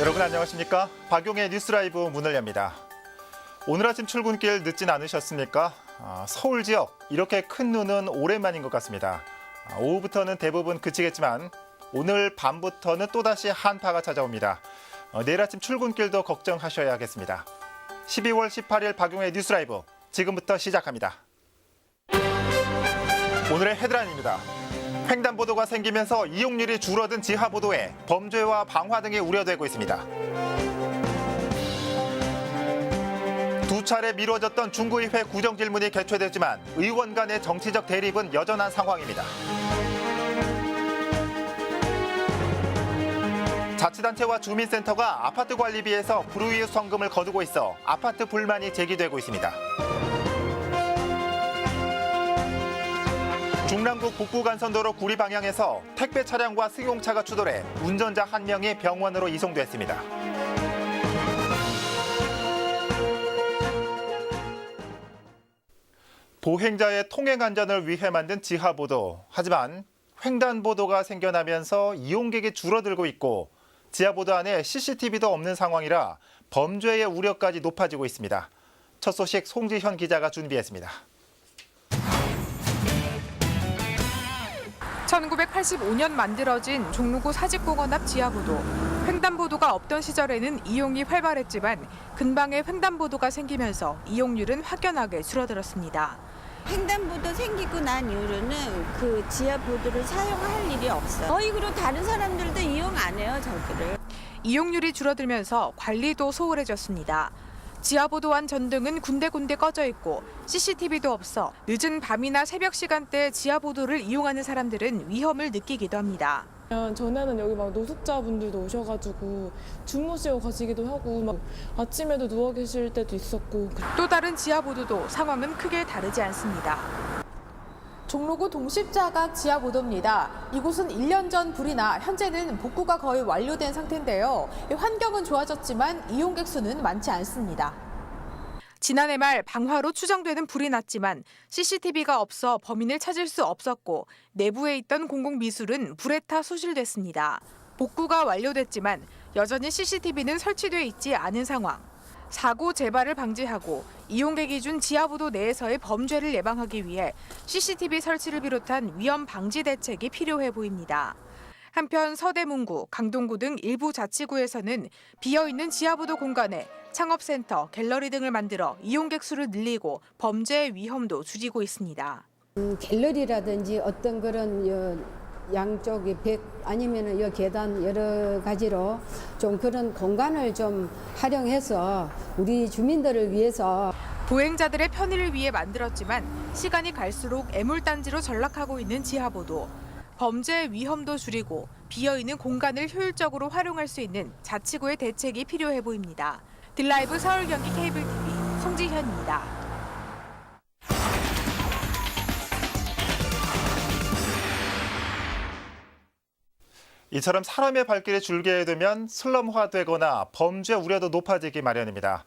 여러분 안녕하십니까? 박용의 뉴스라이브 문을 엽니다. 오늘 아침 출근길 늦진 않으셨습니까? 서울 지역 이렇게 큰 눈은 오랜만인 것 같습니다. 오후부터는 대부분 그치겠지만 오늘 밤부터는 또다시 한파가 찾아옵니다. 내일 아침 출근길도 걱정하셔야겠습니다. 12월 18일 박용의 뉴스라이브 지금부터 시작합니다. 오늘의 헤드라인입니다. 횡단보도가 생기면서 이용률이 줄어든 지하보도에 범죄와 방화 등이 우려되고 있습니다. 두 차례 미뤄졌던 중구의회 구정질문이 개최됐지만 의원 간의 정치적 대립은 여전한 상황입니다. 자치단체와 주민센터가 아파트 관리비에서 불우이웃 성금을 거두고 있어 아파트 불만이 제기되고 있습니다. 중랑구 북부간선도로 구리 방향에서 택배 차량과 승용차가 추돌해 운전자 1명이 병원으로 이송됐습니다. 보행자의 통행 안전을 위해 만든 지하보도. 하지만 횡단보도가 생겨나면서 이용객이 줄어들고 있고 지하보도 안에 CCTV도 없는 상황이라 범죄의 우려까지 높아지고 있습니다. 첫 소식 송지현 기자가 준비했습니다. 1985년 만들어진 종로구 사직공원 앞 지하보도. 횡단보도가 없던 시절에는 이용이 활발했지만 근방에 횡단보도가 생기면서 이용률은 확연하게 줄어들었습니다. 횡단보도 생기고 난 이후로는 그 지하보도를 사용할 일이 없어요. 거의 그리고 다른 사람들도 이용 안 해요, 저기를. 이용률이 줄어들면서 관리도 소홀해졌습니다. 지하보도 안 전등은 군데군데 꺼져 있고 CCTV도 없어 늦은 밤이나 새벽 시간대에 지하보도를 이용하는 사람들은 위험을 느끼기도 합니다. 전에는 여기 막 노숙자분들도 오셔가지고 주무시고 가시기도 하고 막 아침에도 누워 계실 때도 있었고. 또 다른 지하보도도 상황은 크게 다르지 않습니다. 종로구 동십자각 지하보도입니다. 이곳은 1년 전 불이 나 현재는 복구가 거의 완료된 상태인데요. 환경은 좋아졌지만 이용객 수는 많지 않습니다. 지난해 말 방화로 추정되는 불이 났지만 CCTV가 없어 범인을 찾을 수 없었고 내부에 있던 공공미술은 불에 타 소실됐습니다. 복구가 완료됐지만 여전히 CCTV는 설치돼 있지 않은 상황. 사고 재발을 방지하고 이용객이 준 지하보도 내에서의 범죄를 예방하기 위해 CCTV 설치를 비롯한 위험 방지 대책이 필요해 보입니다. 한편 서대문구, 강동구 등 일부 자치구에서는 비어있는 지하보도 공간에 창업센터, 갤러리 등을 만들어 이용객 수를 늘리고 범죄의 위험도 줄이고 있습니다. 갤러리라든지 어떤 그런 양쪽에 벽 아니면은 이 계단 여러 가지로 좀 그런 공간을 좀 활용해서 우리 주민들을 위해서 보행자들의 편의를 위해 만들었지만 시간이 갈수록 애물단지로 전락하고 있는 지하보도. 범죄의 위험도 줄이고 비어있는 공간을 효율적으로 활용할 수 있는 자치구의 대책이 필요해 보입니다. 딜라이브 서울 경기 케이블 TV 송지현입니다. 이처럼 사람의 발길이 줄게 되면 슬럼화되거나 범죄 우려도 높아지기 마련입니다.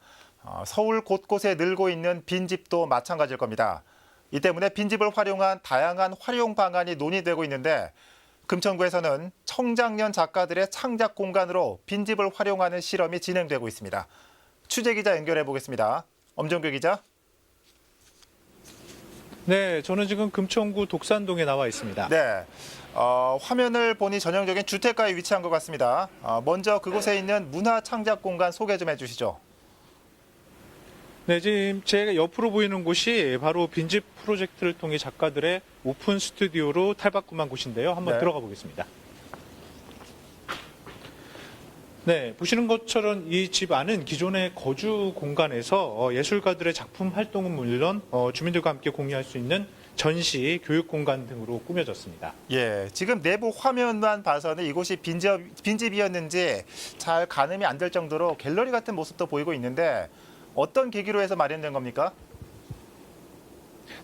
서울 곳곳에 늘고 있는 빈집도 마찬가지일 겁니다. 이 때문에 빈집을 활용한 다양한 활용 방안이 논의되고 있는데 금천구에서는 청장년 작가들의 창작 공간으로 빈집을 활용하는 실험이 진행되고 있습니다. 취재기자 연결해 보겠습니다. 엄정규 기자. 네, 저는 지금 금천구 독산동에 나와 있습니다. 네, 화면을 보니 전형적인 주택가에 위치한 것 같습니다. 먼저 그곳에 있는 문화 창작 공간 소개 좀 해주시죠. 네, 지금 제가 옆으로 보이는 곳이 바로 빈집 프로젝트를 통해 작가들의 오픈 스튜디오로 탈바꿈한 곳인데요. 한번 네. 들어가 보겠습니다. 네, 보시는 것처럼 이 집 안은 기존의 거주 공간에서 예술가들의 작품 활동은 물론 주민들과 함께 공유할 수 있는 전시, 교육 공간 등으로 꾸며졌습니다. 예, 지금 내부 화면만 봐서는 이곳이 빈집이었는지 잘 가늠이 안 될 정도로 갤러리 같은 모습도 보이고 있는데 어떤 계기로 해서 마련된 겁니까?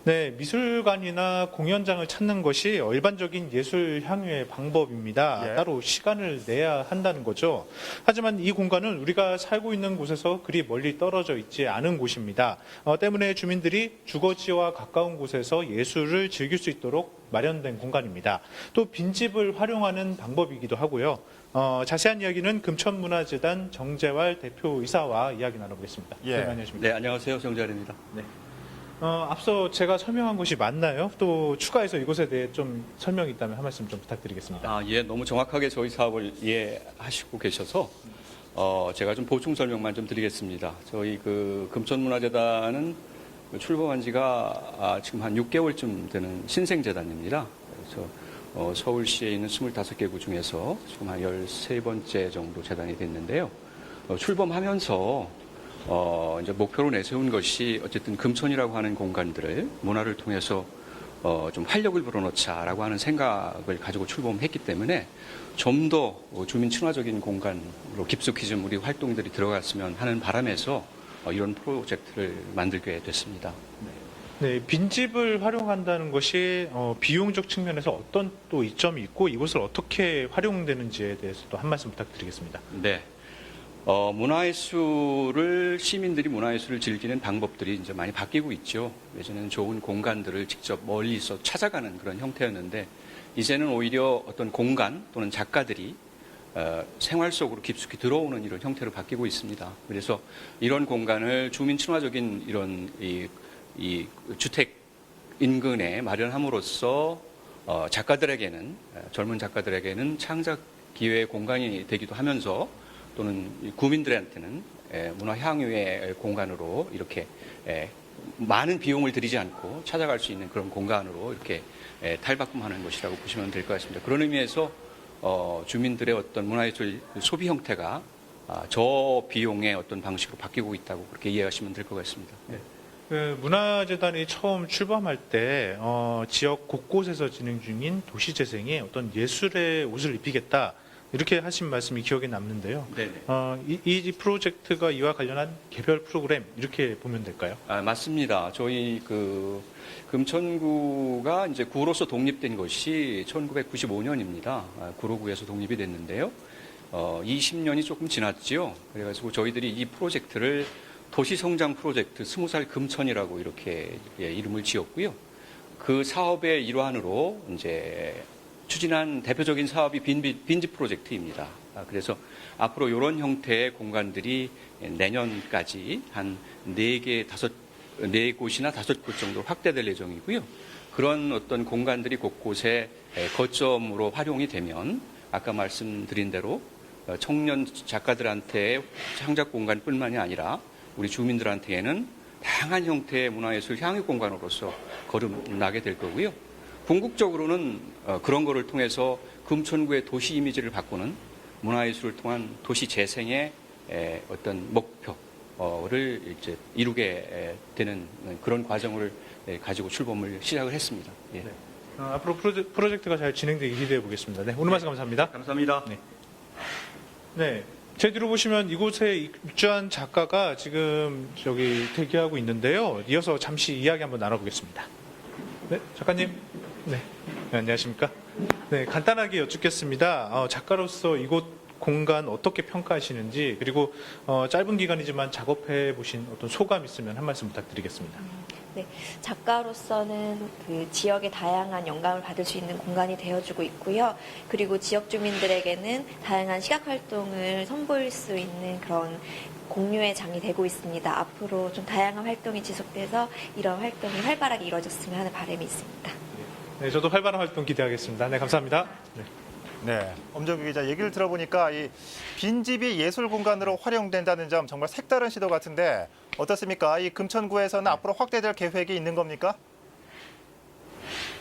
네, 미술관이나 공연장을 찾는 것이 일반적인 예술 향유의 방법입니다. 예. 따로 시간을 내야 한다는 거죠. 하지만 이 공간은 우리가 살고 있는 곳에서 그리 멀리 떨어져 있지 않은 곳입니다. 때문에 주민들이 주거지와 가까운 곳에서 예술을 즐길 수 있도록 마련된 공간입니다. 또 빈집을 활용하는 방법이기도 하고요. 자세한 이야기는 금천문화재단 정재활 대표이사와 이야기 나눠보겠습니다. 예. 네, 안녕하십니까. 네, 안녕하세요. 정재활입니다. 앞서 제가 설명한 것이 맞나요? 또 추가해서 이곳에 대해 좀 설명이 있다면 한 말씀 좀 부탁드리겠습니다. 예, 너무 정확하게 저희 사업을 이해하시고 계셔서 제가 좀 보충 설명만 좀 드리겠습니다. 저희 그 금천문화재단은 출범한 지가 지금 한 6개월쯤 되는 신생재단입니다. 그래서 서울시에 있는 25개구 중에서 지금 한 13번째 정도 재단이 됐는데요. 출범하면서 이제 목표로 내세운 것이 어쨌든 금천이라고 하는 공간들을 문화를 통해서 좀 활력을 불어넣자라고 하는 생각을 가지고 출범했기 때문에 좀 더 주민 친화적인 공간으로 깊숙이 좀 우리 활동들이 들어갔으면 하는 바람에서 이런 프로젝트를 만들게 됐습니다. 네, 빈집을 활용한다는 것이 비용적 측면에서 어떤 또 이점이 있고 이곳을 어떻게 활용되는지에 대해서도 한 말씀 부탁드리겠습니다. 네. 시민들이 문화예술을 즐기는 방법들이 이제 많이 바뀌고 있죠. 예전에는 좋은 공간들을 직접 멀리서 찾아가는 그런 형태였는데, 이제는 오히려 어떤 공간 또는 작가들이 생활 속으로 깊숙이 들어오는 이런 형태로 바뀌고 있습니다. 그래서 이런 공간을 주민 친화적인 이런 이 주택 인근에 마련함으로써 젊은 작가들에게는 창작 기회의 공간이 되기도 하면서 또는 구민들한테는 문화 향유의 공간으로 이렇게 많은 비용을 들이지 않고 찾아갈 수 있는 그런 공간으로 이렇게 탈바꿈하는 것이라고 보시면 될 것 같습니다. 그런 의미에서 주민들의 어떤 문화예술 소비 형태가 저비용의 어떤 방식으로 바뀌고 있다고 그렇게 이해하시면 될 것 같습니다. 네. 그 문화재단이 처음 출범할 때 지역 곳곳에서 진행 중인 도시재생에 어떤 예술의 옷을 입히겠다 이렇게 하신 말씀이 기억에 남는데요. 네네. 이 프로젝트가 이와 관련한 개별 프로그램 이렇게 보면 될까요? 맞습니다. 저희 그 금천구가 이제 구로서 독립된 것이 1995년입니다. 구로구에서 독립이 됐는데요. 20년이 조금 지났지요. 그래가지고 저희들이 이 프로젝트를 도시성장 프로젝트 20살 금천이라고 이렇게 이름을 지었고요. 그 사업의 일환으로 이제 추진한 대표적인 사업이 빈집 프로젝트입니다. 그래서 앞으로 이런 형태의 공간들이 내년까지 한 4곳이나 5곳 정도 확대될 예정이고요. 그런 어떤 공간들이 곳곳에 거점으로 활용이 되면 아까 말씀드린 대로 청년 작가들한테 창작 공간뿐만이 아니라 우리 주민들한테는 다양한 형태의 문화예술 향유 공간으로서 거듭나게 될 거고요. 궁극적으로는 그런 거를 통해서 금천구의 도시 이미지를 바꾸는 문화예술을 통한 도시 재생의 어떤 목표를 이제 이루게 되는 그런 과정을 가지고 출범을 시작을 했습니다. 예. 네. 앞으로 프로젝트가 잘 진행되기 기대해 보겠습니다. 네, 오늘 말씀 감사합니다. 감사합니다. 네. 제 뒤로 보시면 이곳에 입주한 작가가 지금 저기 대기하고 있는데요. 이어서 잠시 이야기 한번 나눠보겠습니다. 네, 작가님. 네, 안녕하십니까? 네, 간단하게 여쭙겠습니다. 작가로서 이곳 공간 어떻게 평가하시는지, 그리고 짧은 기간이지만 작업해 보신 어떤 소감 있으면 한 말씀 부탁드리겠습니다. 네, 작가로서는 그 지역의 다양한 영감을 받을 수 있는 공간이 되어주고 있고요. 그리고 지역 주민들에게는 다양한 시각 활동을 선보일 수 있는 그런 공유의 장이 되고 있습니다. 앞으로 좀 다양한 활동이 지속돼서 이런 활동이 활발하게 이루어졌으면 하는 바람이 있습니다. 네, 저도 활발한 활동 기대하겠습니다. 네, 감사합니다. 네. 네, 엄정규 기자 얘기를 들어보니까 이 빈집이 예술 공간으로 활용된다는 점 정말 색다른 시도 같은데 어떻습니까? 이 금천구에서는 앞으로 확대될 계획이 있는 겁니까?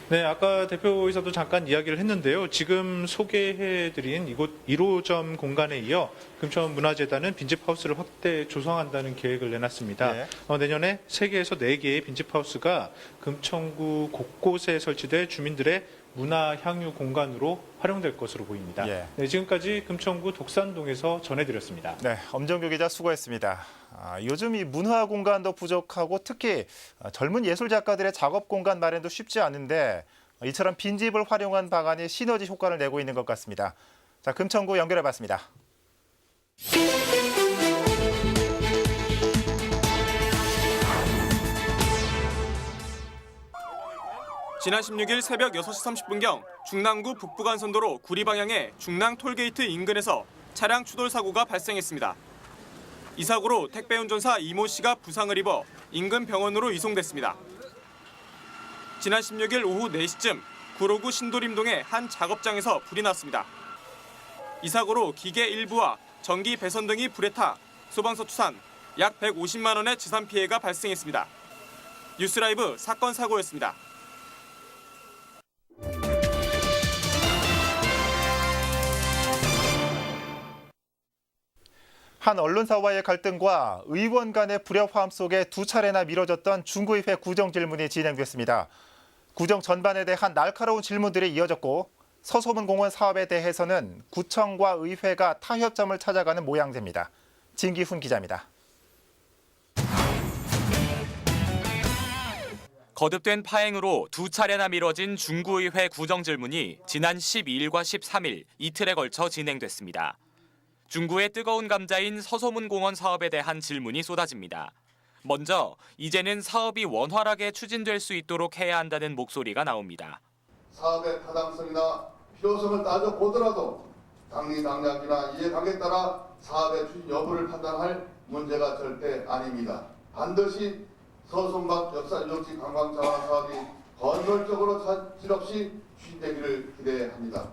네, 아까 대표이사도 잠깐 이야기를 했는데요. 지금 소개해드린 이곳 1호점 공간에 이어 금천문화재단은 빈집하우스를 확대 조성한다는 계획을 내놨습니다. 네. 내년에 3개에서 4개의 빈집하우스가 금천구 곳곳에 설치될 주민들의 문화 향유 공간으로 활용될 것으로 보입니다. 예. 네, 지금까지 금천구 독산동에서 전해드렸습니다. 네, 엄정규 기자 수고했습니다. 요즘 이 문화 공간도 부족하고 특히 젊은 예술 작가들의 작업 공간 마련도 쉽지 않은데 이처럼 빈집을 활용한 방안이 시너지 효과를 내고 있는 것 같습니다. 자, 금천구 연결해봤습니다. 지난 16일 새벽 6시 30분경 중랑구 북부간선도로 구리 방향의 중랑 톨게이트 인근에서 차량 추돌 사고가 발생했습니다. 이 사고로 택배 운전사 이모 씨가 부상을 입어 인근 병원으로 이송됐습니다. 지난 16일 오후 4시쯤 구로구 신도림동의 한 작업장에서 불이 났습니다. 이 사고로 기계 일부와 전기 배선 등이 불에 타 소방서 추산 약 150만 원의 재산 피해가 발생했습니다. 뉴스라이브 사건 사고였습니다. 한 언론사와의 갈등과 의원 간의 불협화음 속에 두 차례나 미뤄졌던 중구의회 구정 질문이 진행됐습니다. 구정 전반에 대한 날카로운 질문들이 이어졌고 서소문공원 사업에 대해서는 구청과 의회가 타협점을 찾아가는 모양새입니다. 진기훈 기자입니다. 거듭된 파행으로 두 차례나 미뤄진 중구의회 구정 질문이 지난 12일과 13일 이틀에 걸쳐 진행됐습니다. 중구의 뜨거운 감자인 서소문공원 사업에 대한 질문이 쏟아집니다. 먼저 이제는 사업이 원활하게 추진될 수 있도록 해야 한다는 목소리가 나옵니다. 사업의 타당성이나 필요성을 따져보더라도 당리 당략이나 이해관계에 따라 사업의 추진 여부를 판단할 문제가 절대 아닙니다. 반드시 서소문박 역사유적지 관광자원 사업이 건설적으로 차질 없이 추진되기를 기대합니다.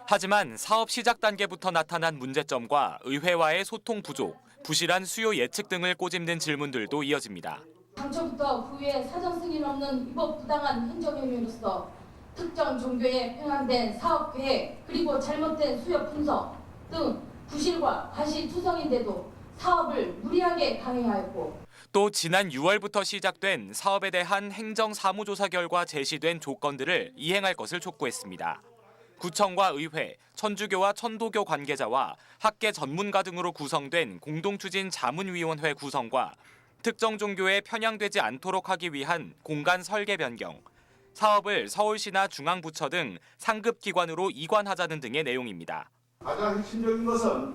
하지만 사업 시작 단계부터 나타난 문제점과 의회와의 소통 부족, 부실한 수요 예측 등을 꼬집는 질문들도 이어집니다. 당초부터 후에 사전 승인 없는 위법 부당한 행정행위로서 특정 종교에 편향된 사업 계획 그리고 잘못된 수요 분석 등 부실과 과실투성인데도 사업을 무리하게 강행하였고 또 지난 6월부터 시작된 사업에 대한 행정 사무조사 결과 제시된 조건들을 이행할 것을 촉구했습니다. 구청과 의회, 천주교와 천도교 관계자와 학계 전문가 등으로 구성된 공동추진 자문위원회 구성과 특정 종교에 편향되지 않도록 하기 위한 공간 설계 변경, 사업을 서울시나 중앙부처 등 상급 기관으로 이관하자는 등의 내용입니다. 가장 핵심적인 것은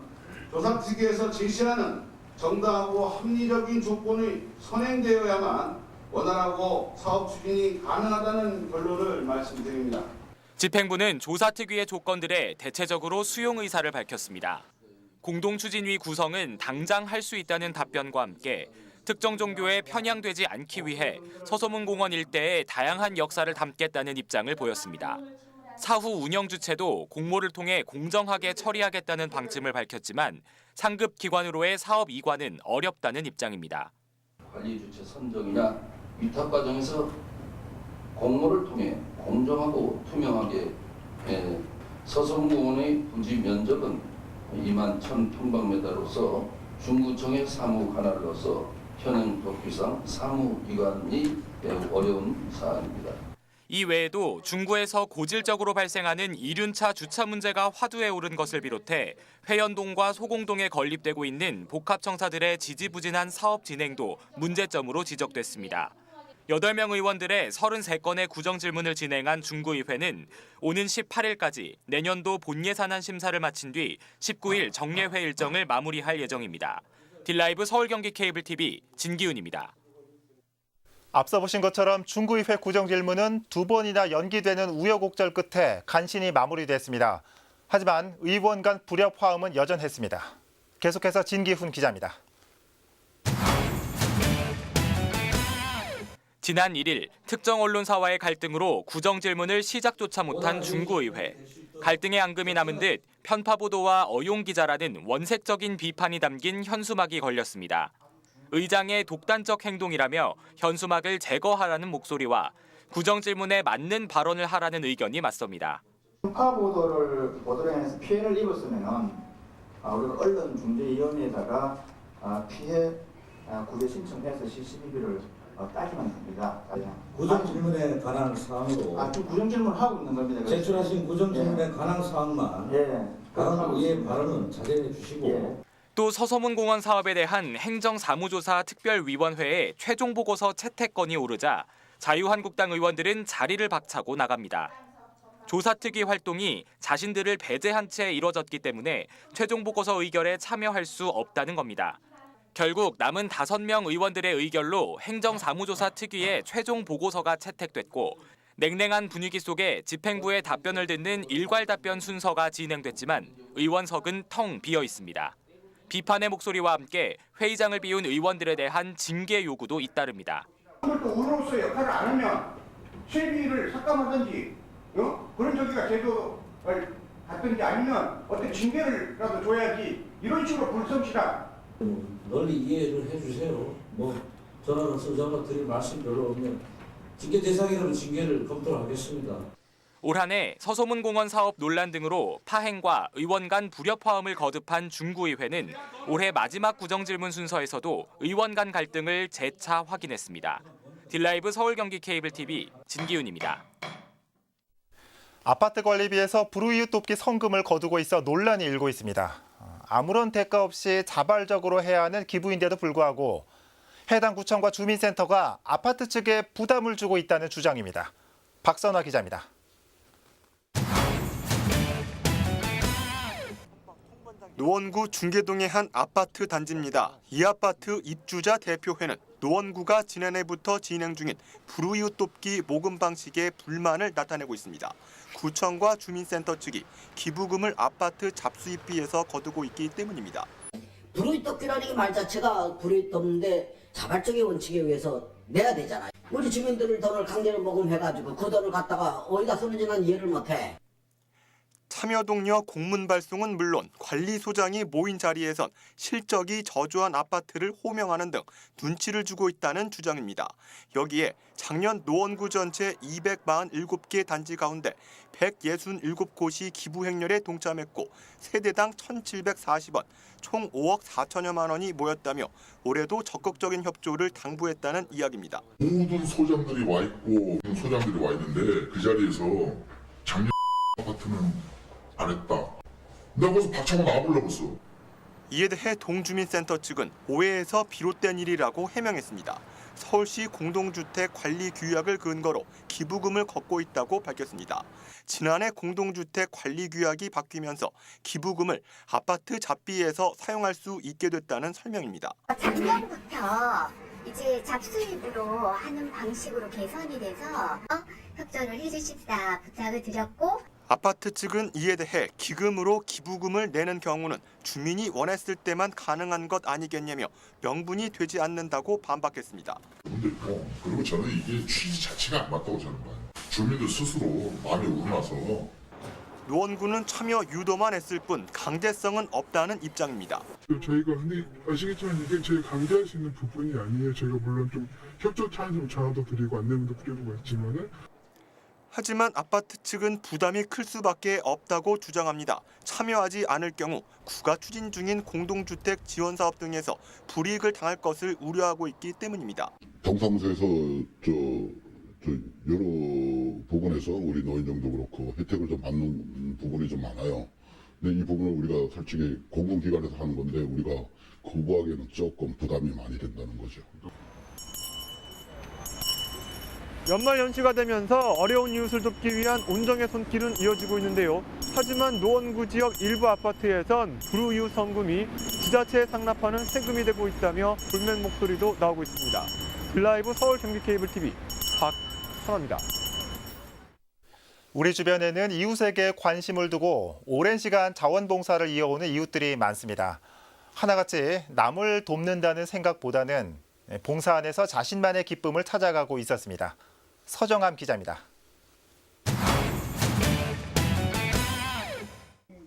조사특위에서 제시하는 정당하고 합리적인 조건이 선행되어야만 원활하고 사업 추진이 가능하다는 결론을 말씀드립니다. 집행부는 조사특위의 조건들에 대체적으로 수용 의사를 밝혔습니다. 공동추진위 구성은 당장 할 수 있다는 답변과 함께 특정 종교에 편향되지 않기 위해 서소문공원 일대의 다양한 역사를 담겠다는 입장을 보였습니다. 사후 운영 주체도 공모를 통해 공정하게 처리하겠다는 방침을 밝혔지만 상급 기관으로의 사업 이관은 어렵다는 입장입니다. 관리 주체 선정이나 위탁 과정에서 공모를 통해 공정하고 투명하게 서소문공원의 부지 면적은 2만 1,000평방미터로서 중구청의 사무 관할로서 현행 법규상 사무 이관이 매우 어려운 사안입니다. 이 외에도 중구에서 고질적으로 발생하는 이륜차 주차 문제가 화두에 오른 것을 비롯해 회연동과 소공동에 건립되고 있는 복합청사들의 지지부진한 사업 진행도 문제점으로 지적됐습니다. 8명 의원들의 33건의 구정 질문을 진행한 중구의회는 오는 18일까지 내년도 본예산안 심사를 마친 뒤 19일 정례회 일정을 마무리할 예정입니다. 딜라이브 서울경기 케이블TV 진기훈입니다. 앞서 보신 것처럼 중구의회 구정 질문은 2번이나 연기되는 우여곡절 끝에 간신히 마무리됐습니다. 하지만 의원 간 불협화음은 여전했습니다. 계속해서 진기훈 기자입니다. 지난 1일 특정 언론사와의 갈등으로 구정 질문을 시작조차 못한 중구의회. 갈등의 앙금이 남은 듯 편파 보도와 어용 기자라는 원색적인 비판이 담긴 현수막이 걸렸습니다. 의장의 독단적 행동이라며 현수막을 제거하라는 목소리와 구정 질문에 맞는 발언을 하라는 의견이 맞섭니다. 편파 보도를 해서 피해를 입었으면은 우리가 언론중재위원회에다가 피해 구제 신청해서 CCTV를 따지면 됩니다. 구정 질문에 관한 사항으로 지금 구정 질문을 하고 있는 겁니다. 제출하신 구정 질문에 관한 사항만 발언하고 이에 발언은 자제해 주시고 또 서소문공원 사업에 대한 행정사무조사 특별위원회에 최종 보고서 채택 건이 오르자 자유한국당 의원들은 자리를 박차고 나갑니다. 조사특위 활동이 자신들을 배제한 채 이뤄졌기 때문에 최종 보고서 의결에 참여할 수 없다는 겁니다. 결국 남은 5명 의원들의 의결로 행정사무조사 특위의 최종 보고서가 채택됐고 냉랭한 분위기 속에 집행부의 답변을 듣는 일괄 답변 순서가 진행됐지만 의원석은 텅 비어 있습니다. 비판의 목소리와 함께 회의장을 비운 의원들에 대한 징계 요구도 잇따릅니다. 또 의원으로서 역할을 안 하면 실비를 삭감하든지 그런 저기가 제도를 갖든지 아니면 어떤 징계를라도 줘야지 이런 식으로 불성실한 널리 이해를 해주세요. 저로서 드릴 말씀 별로 없는 징계 대상이라면 징계를 검토를 하겠습니다. 올 한 해 서소문공원 사업 논란 등으로 파행과 의원 간 불협화음을 거듭한 중구의회는 올해 마지막 구정질문 순서에서도 의원 간 갈등을 재차 확인했습니다. 딜라이브 서울경기 케이블TV 진기훈입니다. 아파트 관리비에서 불우이웃 돕기 성금을 거두고 있어 논란이 일고 있습니다. 아무런 대가 없이 자발적으로 해야 하는 기부인데도 불구하고 해당 구청과 주민센터가 아파트 측에 부담을 주고 있다는 주장입니다. 박선화 기자입니다. 노원구 중계동의 한 아파트 단지입니다. 이 아파트 입주자 대표회는 노원구가 지난해부터 진행 중인 불우이웃 돕기 모금 방식에 불만을 나타내고 있습니다. 구청과 주민센터 측이 기부금을 아파트 잡수입비에서 거두고 있기 때문입니다. 불우이웃 돕기라는 말 자체가 불우이웃 돕는데 자발적인 원칙에 의해서 내야 되잖아요. 우리 주민들 돈을 강제로 모금해가지고 그 돈을 갖다가 어디다 쓰는지 난 이해를 못해. 참여동료 공문 발송은 물론 관리소장이 모인 자리에선 실적이 저조한 아파트를 호명하는 등 눈치를 주고 있다는 주장입니다. 여기에 작년 노원구 전체 247개 단지 가운데 167곳이 기부 행렬에 동참했고 세대당 1,740원, 총 5억 4천여만 원이 모였다며 올해도 적극적인 협조를 당부했다는 이야기입니다. 모든 소장들이 와 있고 소장들이 와 있는데 그 자리에서 작년 아파트는 안 했다. 내가 거기서 박차고 나와보려고. 이에 대해 동주민센터 측은 오해에서 비롯된 일이라고 해명했습니다. 서울시 공동주택 관리 규약을 근거로 기부금을 걷고 있다고 밝혔습니다. 지난해 공동주택 관리 규약이 바뀌면서 기부금을 아파트 잡비에서 사용할 수 있게 됐다는 설명입니다. 작년부터 이제 잡수입으로 하는 방식으로 개선이 돼서 협조를 해주십사 부탁을 드렸고 아파트 측은 이에 대해 기금으로 기부금을 내는 경우는 주민이 원했을 때만 가능한 것 아니겠냐며 명분이 되지 않는다고 반박했습니다. 그리고 저는 이게 취지 자체가 안 맞다고 저는 봐요. 주민들 스스로 마음이 우러나서 노원구는 참여 유도만 했을 뿐 강제성은 없다는 입장입니다. 저희가 근데 아시겠지만 이게 저희가 강제할 수 있는 부분이 아니에요. 저희가 물론 좀 협조 차원으로 전화도 드리고 안내문도 뿌리고 있지만은 하지만 아파트 측은 부담이 클 수밖에 없다고 주장합니다. 참여하지 않을 경우 구가 추진 중인 공동주택 지원사업 등에서 불이익을 당할 것을 우려하고 있기 때문입니다. 동사무소에서 여러 부분에서 우리 노인정도 그렇고 혜택을 좀 받는 부분이 좀 많아요. 근데 이 부분을 우리가 솔직히 공공기관에서 하는 건데 우리가 거부하기에는 조금 부담이 많이 된다는 거죠. 연말 연시가 되면서 어려운 이웃을 돕기 위한 온정의 손길은 이어지고 있는데요. 하지만 노원구 지역 일부 아파트에선 불우이웃 성금이 지자체에 상납하는 세금이 되고 있다며 불만 목소리도 나오고 있습니다. 딜라이브 서울 경기 케이블 TV 박선화입니다. 우리 주변에는 이웃에게 관심을 두고 오랜 시간 자원봉사를 이어오는 이웃들이 많습니다. 하나같이 남을 돕는다는 생각보다는 봉사 안에서 자신만의 기쁨을 찾아가고 있었습니다. 서정함 기자입니다.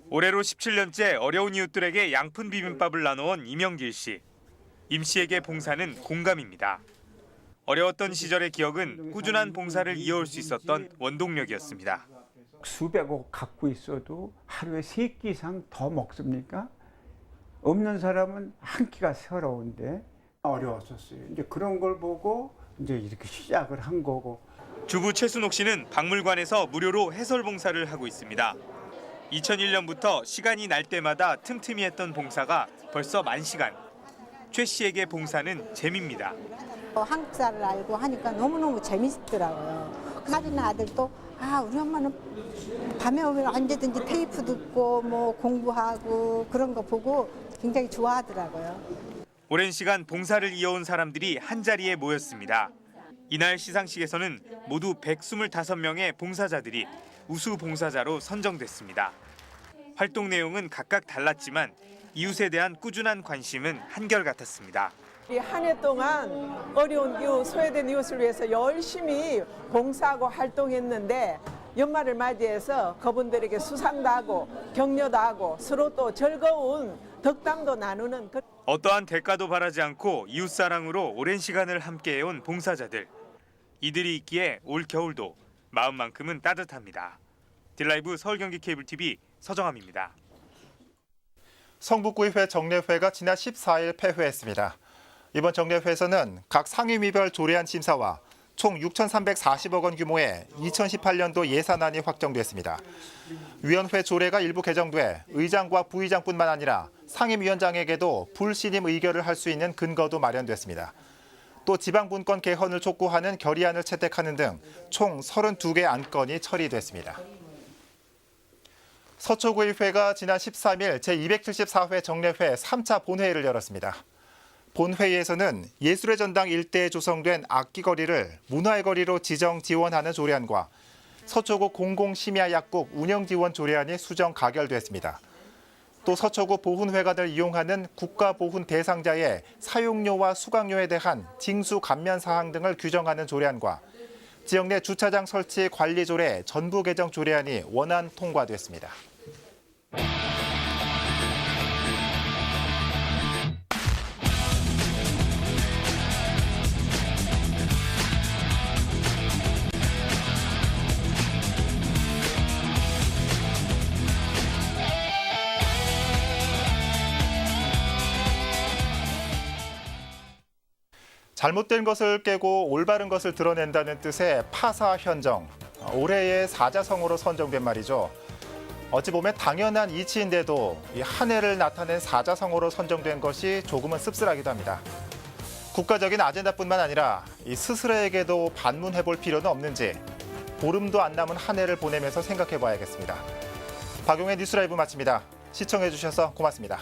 올해로 17년째 어려운 이웃들에게 양푼 비빔밥을 나눠온 이명길 씨. 임 씨에게 봉사는 공감입니다. 어려웠던 시절의 기억은 꾸준한 봉사를 이어올 수 있었던 원동력이었습니다. 수백억 갖고 있어도 하루에 3끼 이상 더 먹습니까? 없는 사람은 한 끼가 서러운데 어려웠었어요. 이제 그런 걸 보고 이제 이렇게 시작을 한 거고. 주부 최순옥 씨는 박물관에서 무료로 해설 봉사를 하고 있습니다. 2001년부터 시간이 날 때마다 틈틈이 했던 봉사가 벌써 10,000시간. 최 씨에게 봉사는 재미입니다. 한국사를 알고 하니까 너무너무 재밌더라고요. 어린 아들도 우리 엄마는 밤에 오면 언제든지 테이프 듣고 뭐 공부하고 그런 거 보고 굉장히 좋아하더라고요. 오랜 시간 봉사를 이어온 사람들이 한자리에 모였습니다. 이날 시상식에서는 모두 125명의 봉사자들이 우수 봉사자로 선정됐습니다. 활동 내용은 각각 달랐지만 이웃에 대한 꾸준한 관심은 한결같았습니다. 한 해 동안 어려운 이웃, 소외된 이웃을 위해서 열심히 봉사하고 활동했는데 연말을 맞이해서 그분들에게 수상도 하고 격려도 하고 서로 또 즐거운 덕담도 나누는 어떠한 대가도 바라지 않고 이웃사랑으로 오랜 시간을 함께해온 봉사자들. 이들이 있기에 올 겨울도 마음만큼은 따뜻합니다. 딜라이브 서울경기 케이블TV 서정함입니다. 성북구의회 정례회가 지난 14일 폐회했습니다. 이번 정례회에서는 각 상임위별 조례안 심사와 총 6,340억 원 규모의 2018년도 예산안이 확정됐습니다. 위원회 조례가 일부 개정돼 의장과 부의장뿐만 아니라 상임위원장에게도 불신임 의결을 할 수 있는 근거도 마련됐습니다. 또 지방분권 개헌을 촉구하는 결의안을 채택하는 등 총 32개 안건이 처리됐습니다. 서초구의회가 지난 13일 제274회 정례회 3차 본회의를 열었습니다. 본회의에서는 예술의 전당 일대에 조성된 악기거리를 문화의 거리로 지정 지원하는 조례안과 서초구 공공심야약국 운영지원 조례안이 수정 가결됐습니다. 또 서초구 보훈회관을 이용하는 국가보훈 대상자의 사용료와 수강료에 대한 징수 감면 사항 등을 규정하는 조례안과 지역 내 주차장 설치 관리 조례 전부 개정 조례안이 원안 통과됐습니다. 잘못된 것을 깨고 올바른 것을 드러낸다는 뜻의 파사현정, 올해의 사자성어로 선정된 말이죠. 어찌 보면 당연한 이치인데도 이 한 해를 나타낸 사자성어로 선정된 것이 조금은 씁쓸하기도 합니다. 국가적인 아젠다뿐만 아니라 이 스스로에게도 반문해볼 필요는 없는지 보름도 안 남은 한 해를 보내면서 생각해봐야겠습니다. 박용의 뉴스라이브 마칩니다. 시청해주셔서 고맙습니다.